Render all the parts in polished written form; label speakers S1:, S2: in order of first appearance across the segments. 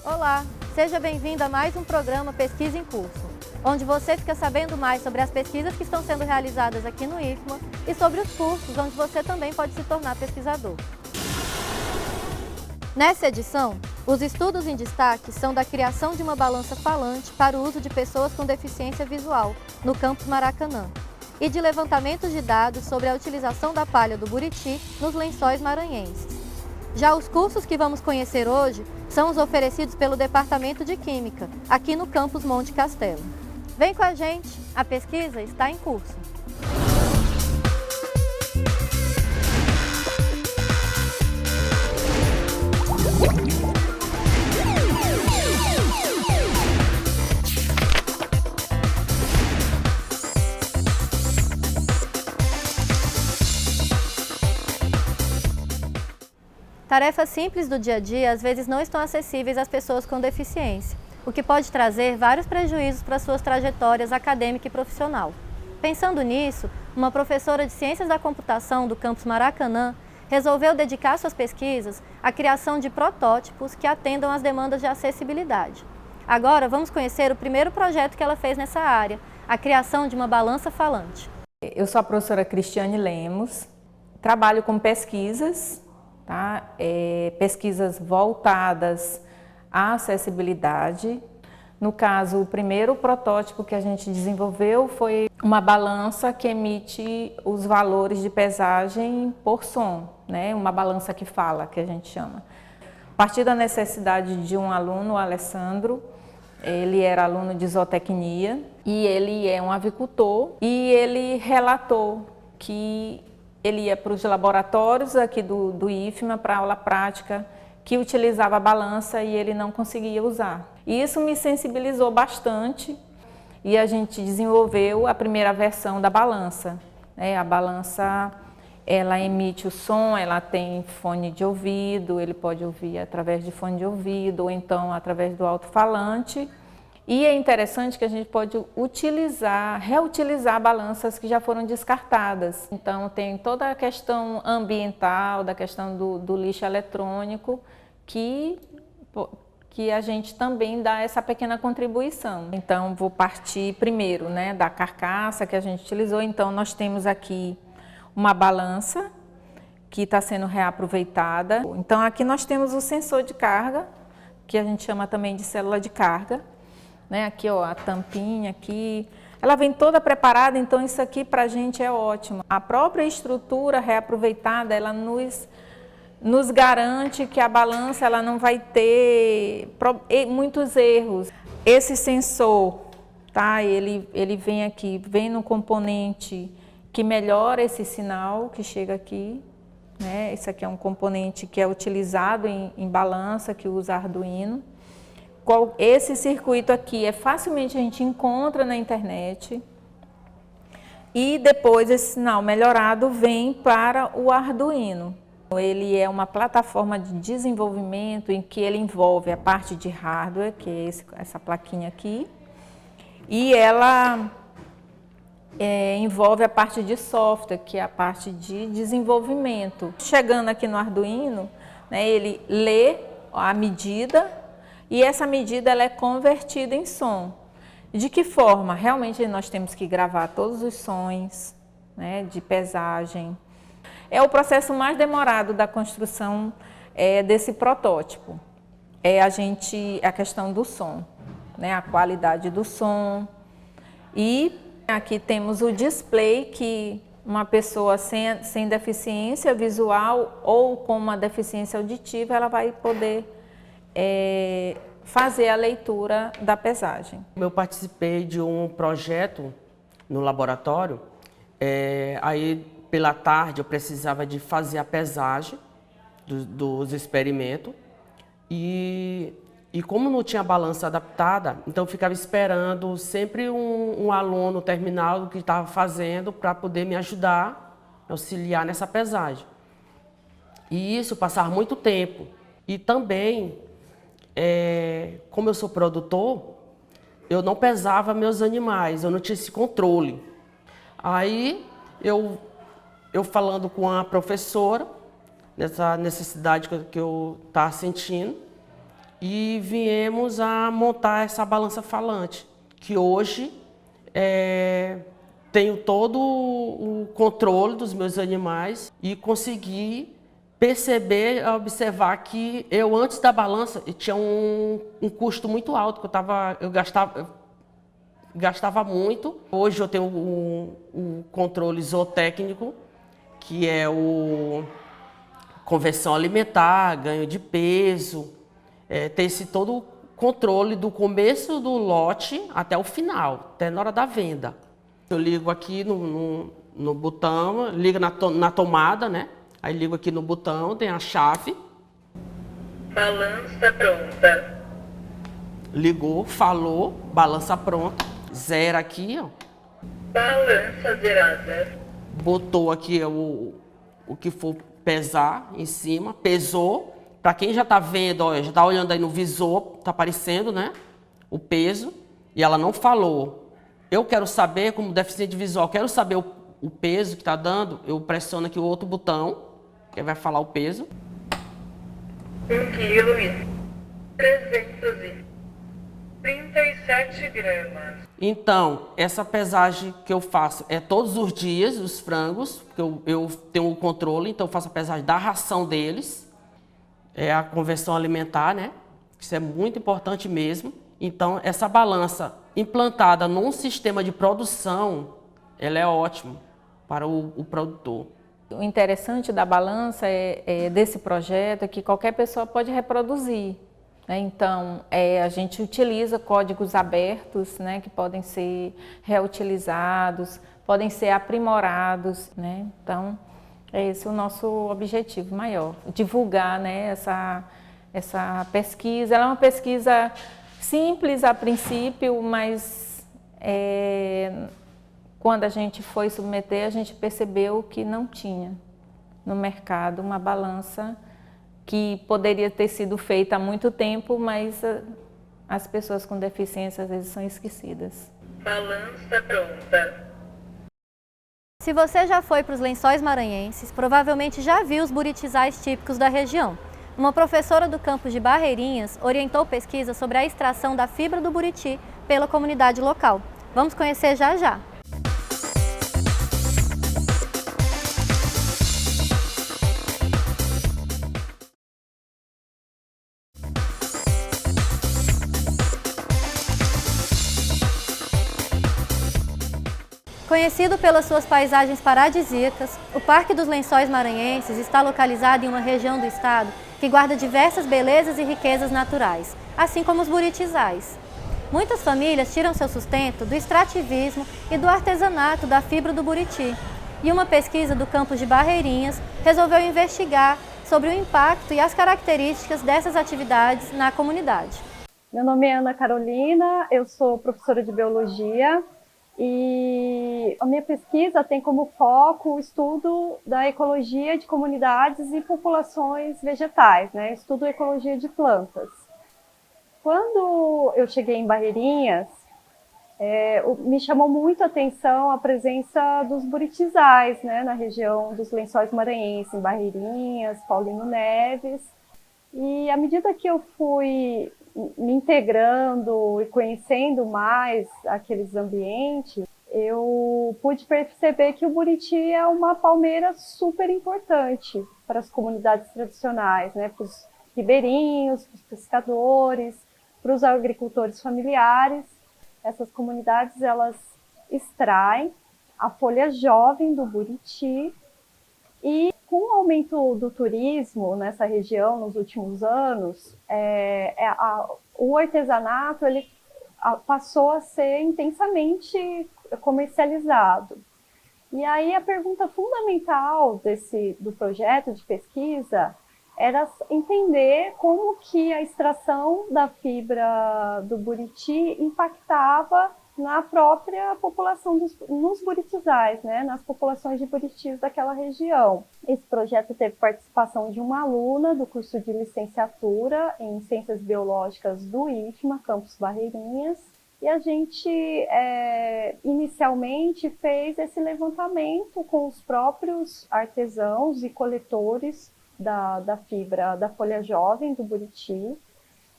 S1: Olá, seja bem-vindo a mais um programa Pesquisa em Curso, onde você fica sabendo mais sobre as pesquisas que estão sendo realizadas aqui no IFMA e sobre os cursos onde você também pode se tornar pesquisador. Nessa edição, os estudos em destaque são da criação de uma balança falante para o uso de pessoas com deficiência visual no campus Maracanã e de levantamentos de dados sobre a utilização da palha do buriti nos lençóis maranhenses. Já os cursos que vamos conhecer hoje são os oferecidos pelo Departamento de Química, aqui no campus Monte Castelo. Vem com a gente, a pesquisa está em curso. Tarefas simples do dia a dia às vezes não estão acessíveis às pessoas com deficiência, o que pode trazer vários prejuízos para suas trajetórias acadêmica e profissional. Pensando nisso, uma professora de Ciências da Computação do campus Maracanã resolveu dedicar suas pesquisas à criação de protótipos que atendam às demandas de acessibilidade. Agora vamos conhecer o primeiro projeto que ela fez nessa área, a criação de uma balança falante.
S2: Eu sou a professora Cristiane Lemos, trabalho com pesquisas, pesquisas voltadas à acessibilidade. No caso, o primeiro protótipo que a gente desenvolveu foi uma balança que emite os valores de pesagem por som, né? Uma balança que fala, que a gente chama. A partir da necessidade de um aluno, o Alessandro, ele era aluno de zootecnia e ele é um avicultor e ele relatou que ele ia para os laboratórios aqui do IFMA para aula prática, que utilizava a balança e ele não conseguia usar. E isso me sensibilizou bastante e a gente desenvolveu a primeira versão da balança. A balança, ela emite o som, ela tem fone de ouvido, ele pode ouvir através de fone de ouvido ou então através do alto-falante. E é interessante que a gente pode reutilizar balanças que já foram descartadas. Então tem toda a questão ambiental, da questão do lixo eletrônico, que a gente também dá essa pequena contribuição. Então vou partir primeiro, da carcaça que a gente utilizou. Então nós temos aqui uma balança que está sendo reaproveitada. Então aqui nós temos o sensor de carga, que a gente chama também de célula de carga. Aqui, ó, a tampinha aqui, ela vem toda preparada, então isso aqui para a gente é ótimo. A própria estrutura reaproveitada, ela nos garante que a balança ela não vai ter muitos erros. Esse sensor, ele vem aqui, vem no componente que melhora esse sinal que chega aqui. Esse aqui é um componente que é utilizado em balança, que usa Arduino. Esse circuito aqui facilmente a gente encontra na internet e depois esse sinal melhorado vem para o Arduino. Ele é uma plataforma de desenvolvimento em que ele envolve a parte de hardware, que é essa plaquinha aqui, e ela envolve a parte de software, que é a parte de desenvolvimento. Chegando aqui no Arduino, ele lê a medida, e essa medida ela é convertida em som. De que forma? Realmente nós temos que gravar todos os sons de pesagem. É o processo mais demorado da construção desse protótipo. A questão do som, a qualidade do som. E aqui temos o display que uma pessoa sem deficiência visual ou com uma deficiência auditiva, ela vai poder fazer a leitura da pesagem.
S3: Eu participei de um projeto no laboratório, aí pela tarde eu precisava de fazer a pesagem dos experimentos e como não tinha balança adaptada, então eu ficava esperando sempre um aluno terminar o que estava fazendo para poder me ajudar, auxiliar nessa pesagem. E isso passava muito tempo. E também, como eu sou produtor, eu não pesava meus animais, eu não tinha esse controle. Aí eu falando com a professora, nessa necessidade que eu estava sentindo, e viemos a montar essa balança falante, que hoje tenho todo o controle dos meus animais e consegui perceber, observar que eu antes da balança eu tinha um custo muito alto, que eu gastava muito. Hoje eu tenho o controle zootécnico, que é o conversão alimentar, ganho de peso, ter esse todo o controle do começo do lote até o final, até na hora da venda. Eu ligo aqui no botão, ligo na tomada, né? Aí ligo aqui no botão, tem a chave.
S4: Balança pronta.
S3: Ligou, falou, balança pronta. Zera aqui, ó.
S4: Balança zerada.
S3: Botou aqui o que for pesar em cima, pesou. Para quem já está vendo, ó, já está olhando aí no visor, está aparecendo, né? O peso. E ela não falou. Eu quero saber, como deficiente visual, quero saber o peso que está dando. Eu pressiono aqui o outro botão, que vai falar o peso.
S4: 1,337 kg.
S3: Então, essa pesagem que eu faço é todos os dias, os frangos, porque eu tenho o controle, então eu faço a pesagem da ração deles. É a conversão alimentar, né? Isso é muito importante mesmo. Então, essa balança implantada num sistema de produção, ela é ótima para o produtor.
S2: O interessante da balança desse projeto é que qualquer pessoa pode reproduzir, né? Então, a gente utiliza códigos abertos, né, que podem ser reutilizados, podem ser aprimorados, né? Então, esse é o nosso objetivo maior, divulgar, né, essa pesquisa. Ela é uma pesquisa simples a princípio, mas quando a gente foi submeter, a gente percebeu que não tinha no mercado uma balança que poderia ter sido feita há muito tempo, mas as pessoas com deficiência às vezes são esquecidas.
S4: Balança pronta.
S1: Se você já foi para os Lençóis Maranhenses, provavelmente já viu os buritizais típicos da região. Uma professora do campus de Barreirinhas orientou pesquisa sobre a extração da fibra do buriti pela comunidade local. Vamos conhecer já já. Conhecido pelas suas paisagens paradisíacas, o Parque dos Lençóis Maranhenses está localizado em uma região do estado que guarda diversas belezas e riquezas naturais, assim como os buritizais. Muitas famílias tiram seu sustento do extrativismo e do artesanato da fibra do buriti, e uma pesquisa do campus de Barreirinhas resolveu investigar sobre o impacto e as características dessas atividades na comunidade.
S5: Meu nome é Ana Carolina, eu sou professora de Biologia. E a minha pesquisa tem como foco o estudo da ecologia de comunidades e populações vegetais, né? Estudo ecologia de plantas. Quando eu cheguei em Barreirinhas, me chamou muito a atenção a presença dos buritizais, né? Na região dos Lençóis Maranhenses, em Barreirinhas, Paulino Neves. E à medida que eu fui me integrando e conhecendo mais aqueles ambientes, eu pude perceber que o buriti é uma palmeira super importante para as comunidades tradicionais, né? Para os ribeirinhos, para os pescadores, para os agricultores familiares. Essas comunidades, elas extraem a folha jovem do buriti e com o aumento do turismo nessa região nos últimos anos, o artesanato ele passou a ser intensamente comercializado. E aí a pergunta fundamental do projeto de pesquisa era entender como que a extração da fibra do buriti impactava na própria população, nos buritizais, né, nas populações de buritis daquela região. Esse projeto teve participação de uma aluna do curso de licenciatura em Ciências Biológicas do IFMA, Campus Barreirinhas, e a gente inicialmente fez esse levantamento com os próprios artesãos e coletores da fibra da folha jovem do buriti,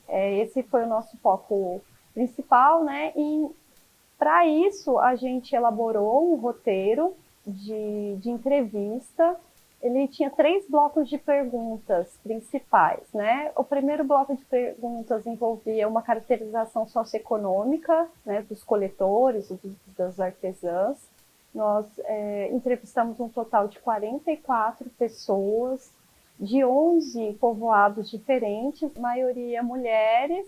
S5: Esse foi o nosso foco principal, né? E para isso a gente elaborou um roteiro de entrevista. Ele tinha 3 blocos de perguntas principais, né? O primeiro bloco de perguntas envolvia uma caracterização socioeconômica, né, dos coletores, das artesãs. Nós entrevistamos um total de 44 pessoas, de 11 povoados diferentes, a maioria mulheres,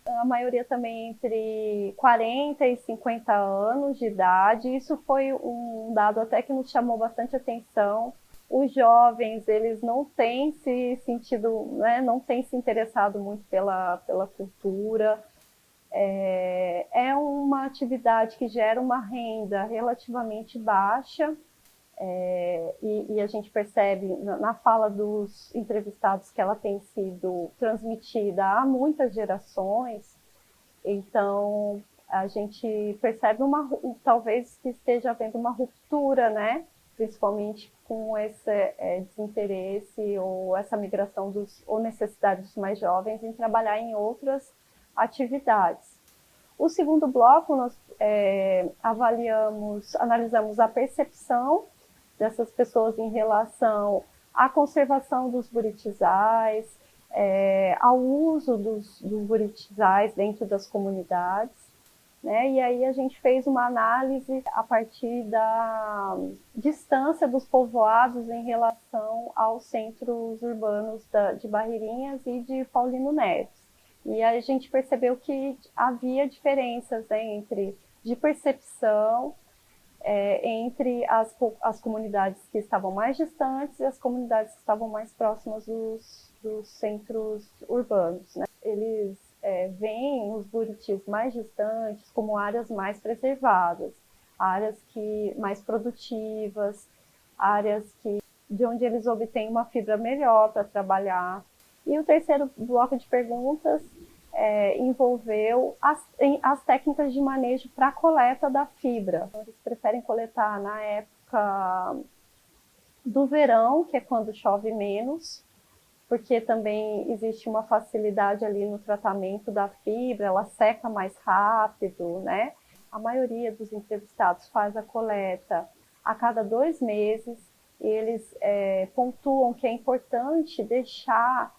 S5: a maioria também entre 40 e 50 anos de idade. Isso foi um dado até que nos chamou bastante atenção. Os jovens, eles não têm se sentido, né, não têm se interessado muito pela cultura. É uma atividade que gera uma renda relativamente baixa, e a gente percebe na fala dos entrevistados que ela tem sido transmitida a muitas gerações. Então, a gente percebe talvez que esteja havendo uma ruptura, né? Principalmente com esse desinteresse ou essa migração ou necessidade dos mais jovens em trabalhar em outras atividades. O segundo bloco, nós analisamos a percepção dessas pessoas em relação à conservação dos buritizais, ao uso dos buritizais dentro das comunidades, né? E aí a gente fez uma análise a partir da distância dos povoados em relação aos centros urbanos de Barreirinhas e de Paulino Neves. E a gente percebeu que havia diferenças, né, de percepção entre as comunidades que estavam mais distantes e as comunidades que estavam mais próximas dos centros urbanos, né? Eles veem os buritis mais distantes como áreas mais preservadas, áreas mais produtivas, áreas de onde eles obtêm uma fibra melhor para trabalhar. E o terceiro bloco de perguntas envolveu as técnicas de manejo para a coleta da fibra. Então, eles preferem coletar na época do verão, que é quando chove menos, porque também existe uma facilidade ali no tratamento da fibra, ela seca mais rápido, né? A maioria dos entrevistados faz a coleta a cada 2 meses, e eles pontuam que é importante deixar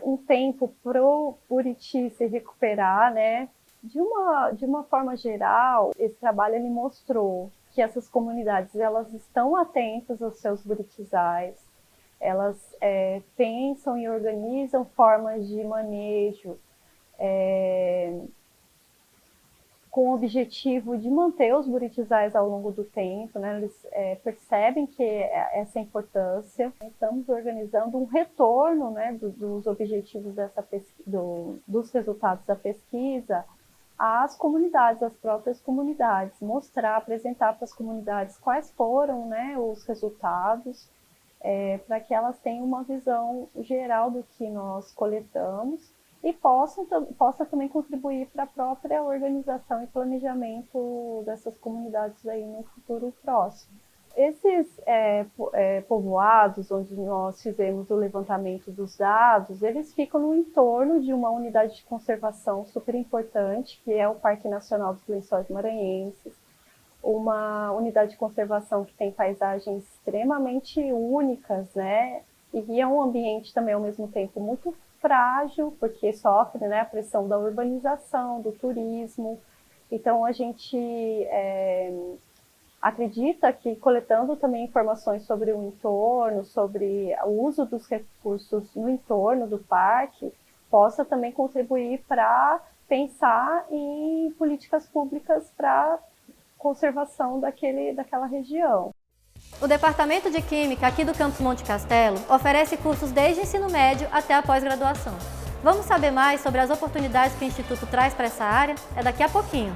S5: um tempo para o buriti se recuperar, né? De uma forma geral, esse trabalho ele mostrou que essas comunidades elas estão atentas aos seus buritizais, elas pensam e organizam formas de manejo com o objetivo de manter os buritizais ao longo do tempo, né? Eles percebem que essa importância. Estamos organizando um retorno, né, dos objetivos dos resultados da pesquisa às comunidades, às próprias comunidades, apresentar para as comunidades quais foram, né, os resultados, para que elas tenham uma visão geral do que nós coletamos e possa também contribuir para a própria organização e planejamento dessas comunidades aí no futuro próximo. Esses povoados onde nós fizemos o levantamento dos dados, eles ficam no entorno de uma unidade de conservação super importante, que é o Parque Nacional dos Lençóis Maranhenses, uma unidade de conservação que tem paisagens extremamente únicas, né? E é um ambiente também, ao mesmo tempo, muito frágil, porque sofre, né, a pressão da urbanização, do turismo. Então, a gente acredita que, coletando também informações sobre o entorno, sobre o uso dos recursos no entorno do parque, possa também contribuir para pensar em políticas públicas para conservação daquela região.
S1: O Departamento de Química aqui do Campus Monte Castelo oferece cursos desde ensino médio até a pós-graduação. Vamos saber mais sobre as oportunidades que o Instituto traz para essa área? É daqui a pouquinho.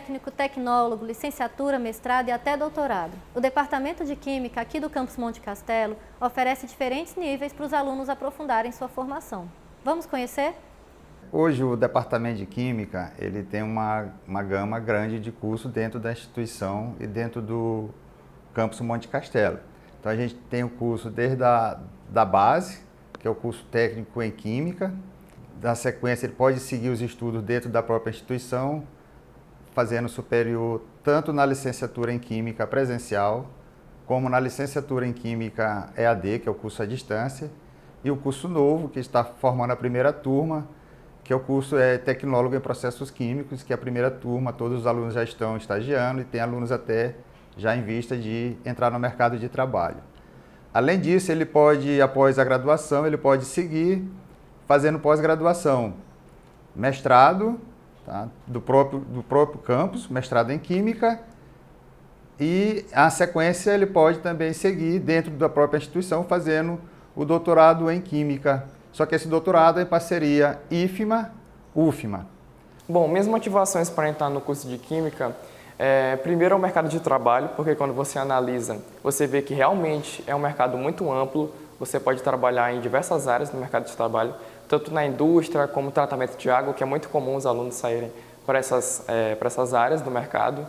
S1: técnico, tecnólogo, licenciatura, mestrado e até doutorado. O Departamento de Química aqui do Campus Monte Castelo oferece diferentes níveis para os alunos aprofundarem sua formação. Vamos conhecer?
S6: Hoje o Departamento de Química ele tem uma gama grande de cursos dentro da instituição e dentro do Campus Monte Castelo. Então a gente tem o curso desde da base, que é o curso técnico em Química. Na sequência ele pode seguir os estudos dentro da própria instituição, fazendo superior tanto na licenciatura em Química presencial, como na licenciatura em Química EAD, que é o curso à distância, e o curso novo, que está formando a primeira turma, que é o curso Tecnólogo em Processos Químicos, que é a primeira turma, todos os alunos já estão estagiando e tem alunos até já em vista de entrar no mercado de trabalho. Além disso, ele pode, após a graduação, ele pode seguir fazendo pós-graduação, mestrado, tá, do próprio campus, mestrado em Química, e a sequência ele pode também seguir dentro da própria instituição fazendo o doutorado em Química. Só que esse doutorado é em parceria IFMA-UFMA.
S7: Bom, minhas motivações para entrar no curso de Química, primeiro é o mercado de trabalho, porque quando você analisa, você vê que realmente é um mercado muito amplo, você pode trabalhar em diversas áreas no mercado de trabalho, tanto na indústria como tratamento de água, que é muito comum os alunos saírem para essas áreas do mercado.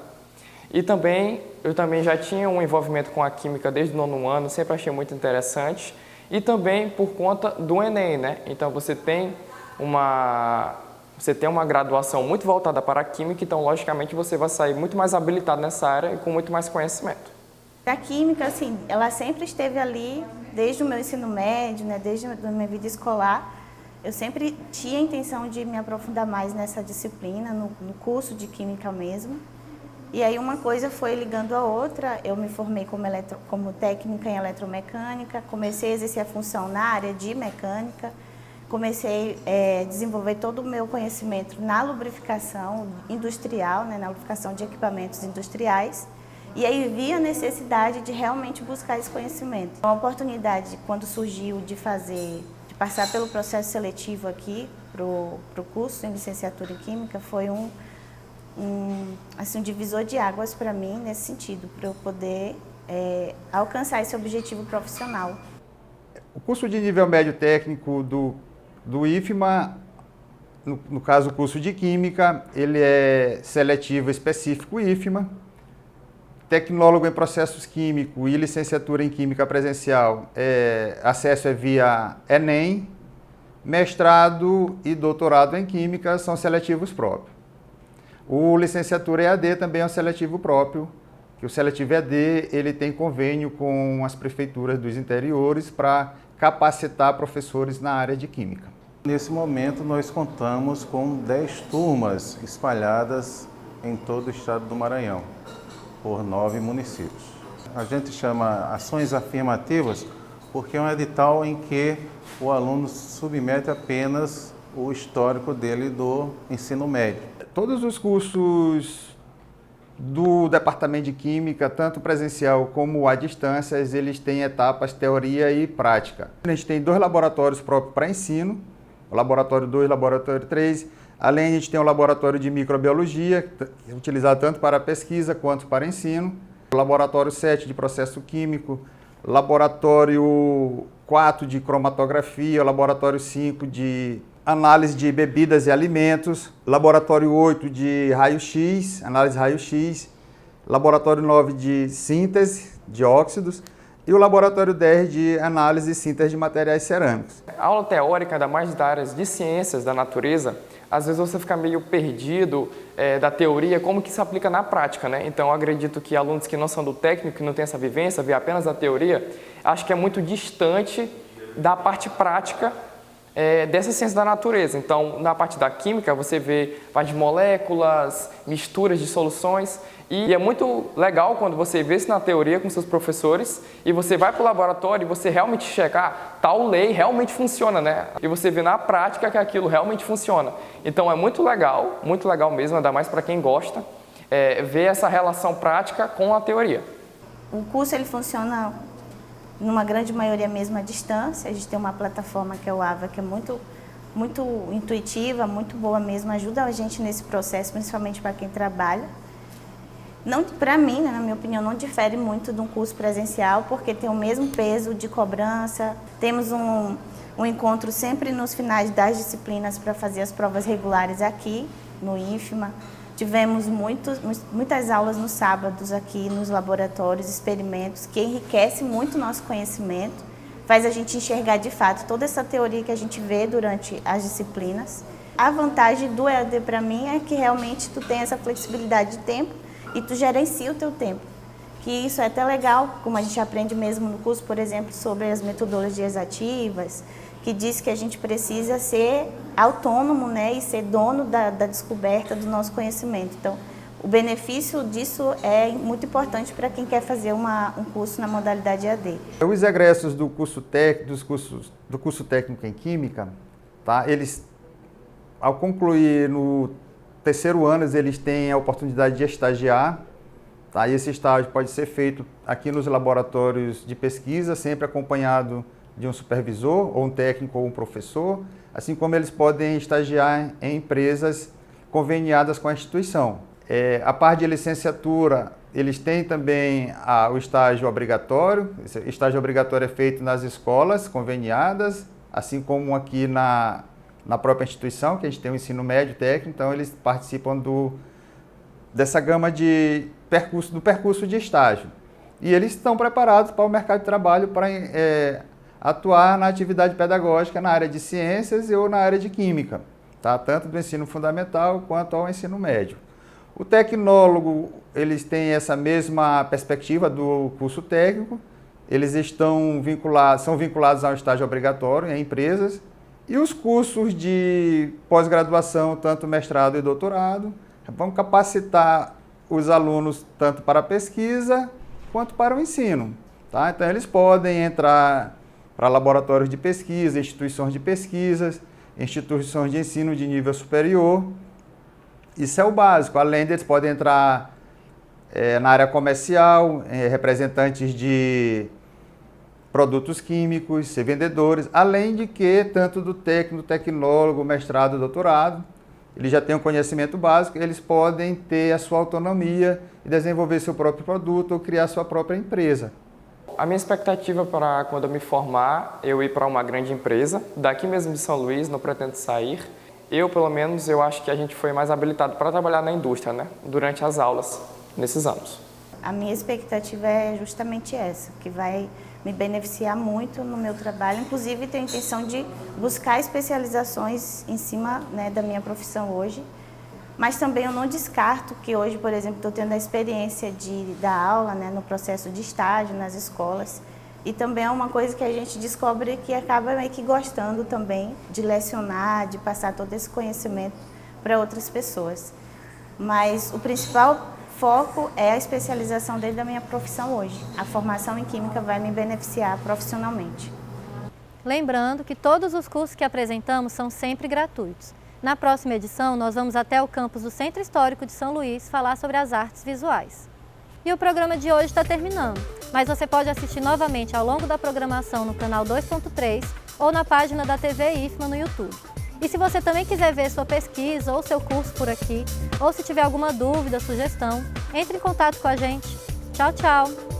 S7: E também, eu também já tinha um envolvimento com a Química desde o 9º ano, sempre achei muito interessante. E também por conta do Enem, né? Então você tem uma graduação muito voltada para a Química, então logicamente você vai sair muito mais habilitado nessa área e com muito mais conhecimento.
S8: A Química, assim, ela sempre esteve ali desde o meu ensino médio, né? Desde a minha vida escolar. Eu sempre tinha a intenção de me aprofundar mais nessa disciplina, no curso de Química mesmo. E aí uma coisa foi ligando a outra, eu me formei como técnica em eletromecânica, comecei a exercer a função na área de mecânica, comecei a desenvolver todo o meu conhecimento na lubrificação industrial, né, na lubrificação de equipamentos industriais, e aí vi a necessidade de realmente buscar esse conhecimento. A oportunidade, quando surgiu de passar pelo processo seletivo aqui para o curso em licenciatura em Química, foi um divisor de águas para mim nesse sentido, para eu poder alcançar esse objetivo profissional.
S6: O curso de nível médio técnico do IFMA, no caso o curso de Química, ele é seletivo específico IFMA, tecnólogo em processos químicos e licenciatura em Química presencial, acesso é via Enem, mestrado e doutorado em Química são seletivos próprios. O licenciatura EAD também é um seletivo próprio, que o seletivo EAD ele tem convênio com as prefeituras dos interiores para capacitar professores na área de Química.
S9: Nesse momento nós contamos com 10 turmas espalhadas em todo o estado do Maranhão, por 9 municípios. A gente chama ações afirmativas porque é um edital em que o aluno submete apenas o histórico dele do ensino médio.
S6: Todos os cursos do Departamento de Química, tanto presencial como à distância, eles têm etapas teoria e prática. A gente tem 2 laboratórios próprios para ensino, o laboratório 2 e o laboratório 3. Além, a gente tem o laboratório de microbiologia, que é utilizado tanto para pesquisa quanto para ensino. O laboratório 7 de processo químico, laboratório 4 de cromatografia, o laboratório 5 de análise de bebidas e alimentos, laboratório 8 de raio-x, análise de raio-x, laboratório 9 de síntese de óxidos e o laboratório 10 de análise e síntese de materiais cerâmicos.
S7: A aula teórica, ainda mais da área de ciências da natureza, às vezes você fica meio perdido da teoria, como que se aplica na prática, né? Então, eu acredito que alunos que não são do técnico, que não têm essa vivência, vê apenas a teoria, acho que é muito distante da parte prática dessa ciência da natureza. Então, na parte da química, você vê parte de moléculas, misturas de soluções, e é muito legal quando você vê isso na teoria com seus professores e você vai para o laboratório e você realmente checar tal lei realmente funciona, né? E você vê na prática que aquilo realmente funciona. Então, é muito legal mesmo, ainda mais para quem gosta, ver essa relação prática com a teoria.
S8: O curso ele funciona numa grande maioria mesmo à distância. A gente tem uma plataforma que é o AVA, que é muito intuitiva, muito boa mesmo, ajuda a gente nesse processo, principalmente para quem trabalha. Para mim, né, na minha opinião, não difere muito de um curso presencial, porque tem o mesmo peso de cobrança. Temos um encontro sempre nos finais das disciplinas para fazer as provas regulares aqui no IFMA. Tivemos muitas aulas nos sábados aqui nos laboratórios, experimentos, que enriquece muito o nosso conhecimento, faz a gente enxergar de fato toda essa teoria que a gente vê durante as disciplinas. A vantagem do EAD para mim é que realmente tu tem essa flexibilidade de tempo e tu gerencia o teu tempo. Que isso é até legal, como a gente aprende mesmo no curso, por exemplo, sobre as metodologias ativas, que diz que a gente precisa ser autônomo, né, e ser dono da descoberta do nosso conhecimento. Então, o benefício disso é muito importante para quem quer fazer um curso na modalidade EAD.
S6: Os egressos do curso técnico em Química, tá, eles, ao concluir no terceiro ano, eles têm a oportunidade de estagiar. Tá? E esse estágio pode ser feito aqui nos laboratórios de pesquisa, sempre acompanhado de um supervisor, ou um técnico, ou um professor, assim como eles podem estagiar em empresas conveniadas com a instituição. A parte de licenciatura, eles têm também o estágio obrigatório. Esse estágio obrigatório é feito nas escolas conveniadas, assim como aqui na própria instituição, que a gente tem o ensino médio técnico, então eles participam dessa gama do percurso de estágio. E eles estão preparados para o mercado de trabalho para atuar na atividade pedagógica na área de ciências ou na área de química, tá? Tanto do ensino fundamental quanto ao ensino médio. O tecnólogo, eles têm essa mesma perspectiva do curso técnico, eles são vinculados ao estágio obrigatório em empresas, e os cursos de pós-graduação, tanto mestrado e doutorado, vão capacitar os alunos tanto para a pesquisa quanto para o ensino. Tá? Então, eles podem entrar para laboratórios de pesquisa, instituições de pesquisas, instituições de ensino de nível superior. Isso é o básico. Além deles, podem entrar na área comercial, representantes de produtos químicos, ser vendedores, além de que, tanto do técnico, tecnólogo, mestrado, doutorado, eles já têm um conhecimento básico, eles podem ter a sua autonomia e desenvolver seu próprio produto ou criar sua própria empresa.
S7: A minha expectativa para quando eu me formar, eu ir para uma grande empresa, daqui mesmo de São Luís, não pretendo sair. Pelo menos, eu acho que a gente foi mais habilitado para trabalhar na indústria, né, durante as aulas, nesses anos.
S8: A minha expectativa é justamente essa, que vai me beneficiar muito no meu trabalho. Inclusive, tenho a intenção de buscar especializações em cima, né, da minha profissão hoje. Mas também eu não descarto que hoje, por exemplo, estou tendo a experiência de dar aula, né, no processo de estágio nas escolas. E também é uma coisa que a gente descobre que acaba meio que gostando também de lecionar, de passar todo esse conhecimento para outras pessoas. Mas o principal foco é a especialização dentro da minha profissão hoje. A formação em Química vai me beneficiar profissionalmente.
S1: Lembrando que todos os cursos que apresentamos são sempre gratuitos. Na próxima edição, nós vamos até o campus do Centro Histórico de São Luís falar sobre as artes visuais. E o programa de hoje está terminando, mas você pode assistir novamente ao longo da programação no canal 2.3 ou na página da TV IFMA no YouTube. E se você também quiser ver sua pesquisa ou seu curso por aqui, ou se tiver alguma dúvida, sugestão, entre em contato com a gente. Tchau, tchau!